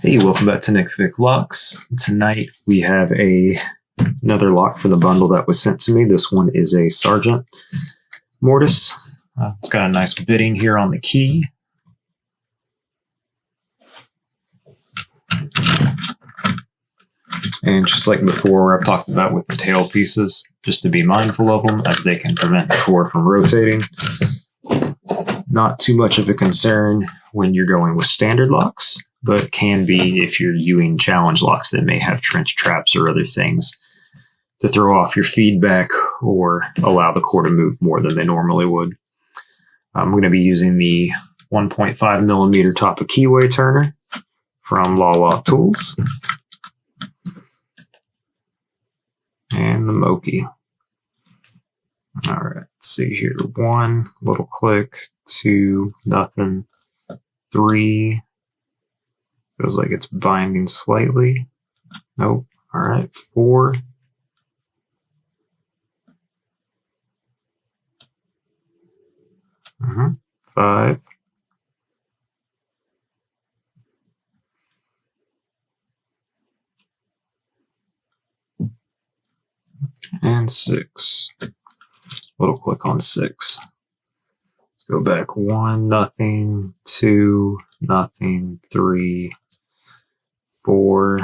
Hey, welcome back to Nick Vic Locks. Tonight we have another lock for the bundle that was sent to me. This one is a Sargent Mortise. It's got a nice bitting here on the key. And just like before, I've talked about with the tail pieces, just to be mindful of them as they can prevent the core from rotating. Not too much of a concern when you're going with standard locks, but can be if you're using challenge locks that may have trench traps or other things to throw off your feedback or allow the core to move more than they normally would. I'm going to be using the 1.5 millimeter top of keyway turner from Lock Tools and the Moki. All right, let's see here. 1, little click. 2, nothing. 3, feels like it's binding slightly. Nope. All right, 4. Mm-hmm. 5. And 6. Little click on 6. Let's go back. 1, nothing. 2, nothing. 3, 4.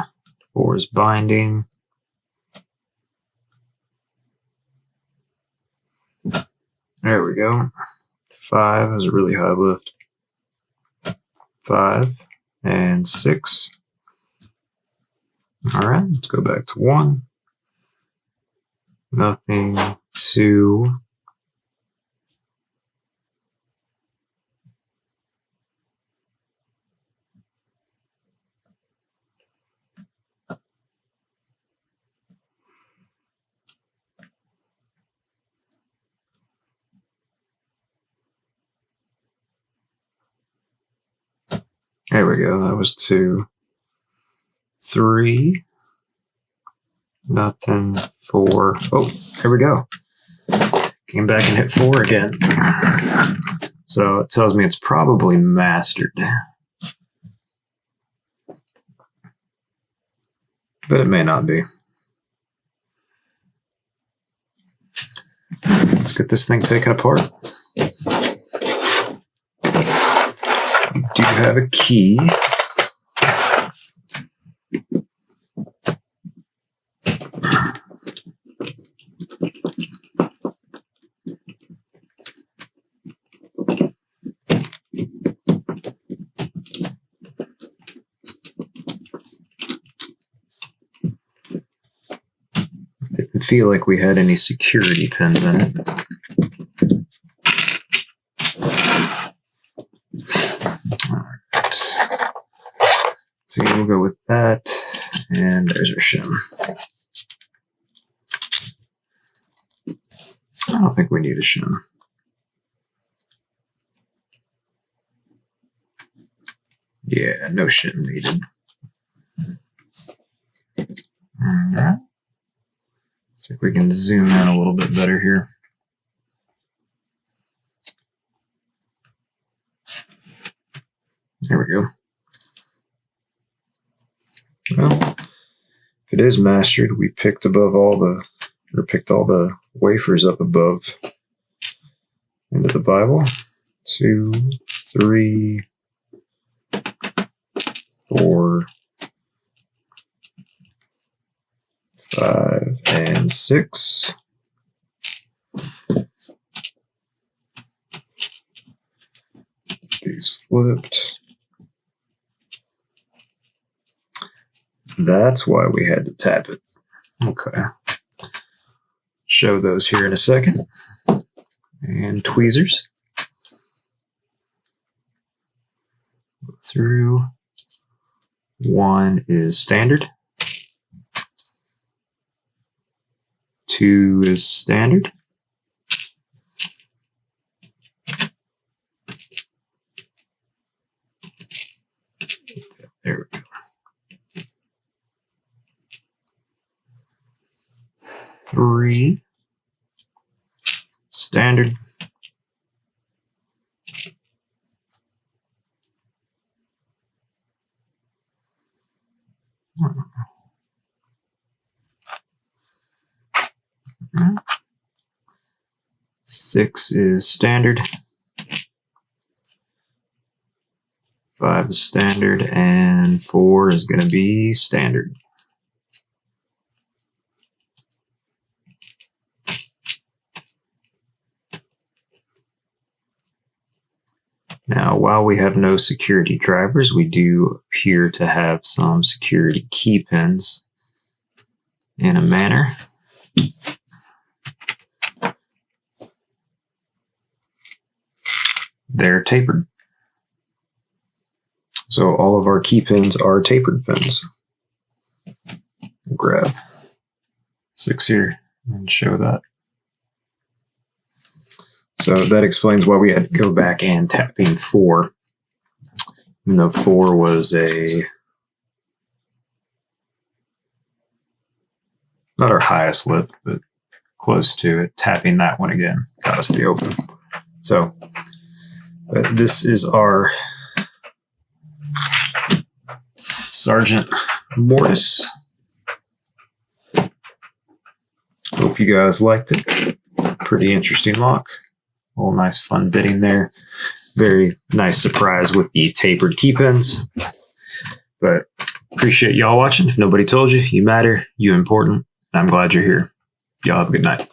4 is binding. There we go. 5 is a really high lift. 5 and 6. All right, let's go back to 1. Nothing. 2. There we go. That was 2. 3. Nothing. 4. Oh, there we go. Came back and hit 4 again. So it tells me it's probably mastered. But it may not be. Let's get this thing taken apart. We do have a key. Didn't feel like we had any security pins in it. Alright. So we'll go with that. And there's our shim. I don't think we need a shim. Yeah, no shim needed. Alright. See if we can zoom in a little bit better here. There we go. Well, if it is mastered, we picked above all the, or picked all the wafers up above into the Bible. 2, 3, 4, 5, and 6. These flipped. That's why we had to tap it. Okay. Show those here in a second. And tweezers. Go through. 1 is standard. 2 is standard. There we go. 3, standard. Six is standard. 5 is standard, and 4 is going to be standard. Now, while we have no security drivers, we do appear to have some security key pins in a manner. They're tapered. So all of our key pins are tapered pins. Grab 6 here and show that. So that explains why we had to go back and tap pin 4. Even though 4 was not our highest lift, but close to it. Tapping that one again got us the open. So this is our Sargent Mortise. Hope you guys liked it. Pretty interesting lock. A little nice fun bitting there. Very nice surprise with the tapered key pins. But appreciate y'all watching. If nobody told you, you matter, you important. I'm glad you're here. Y'all have a good night.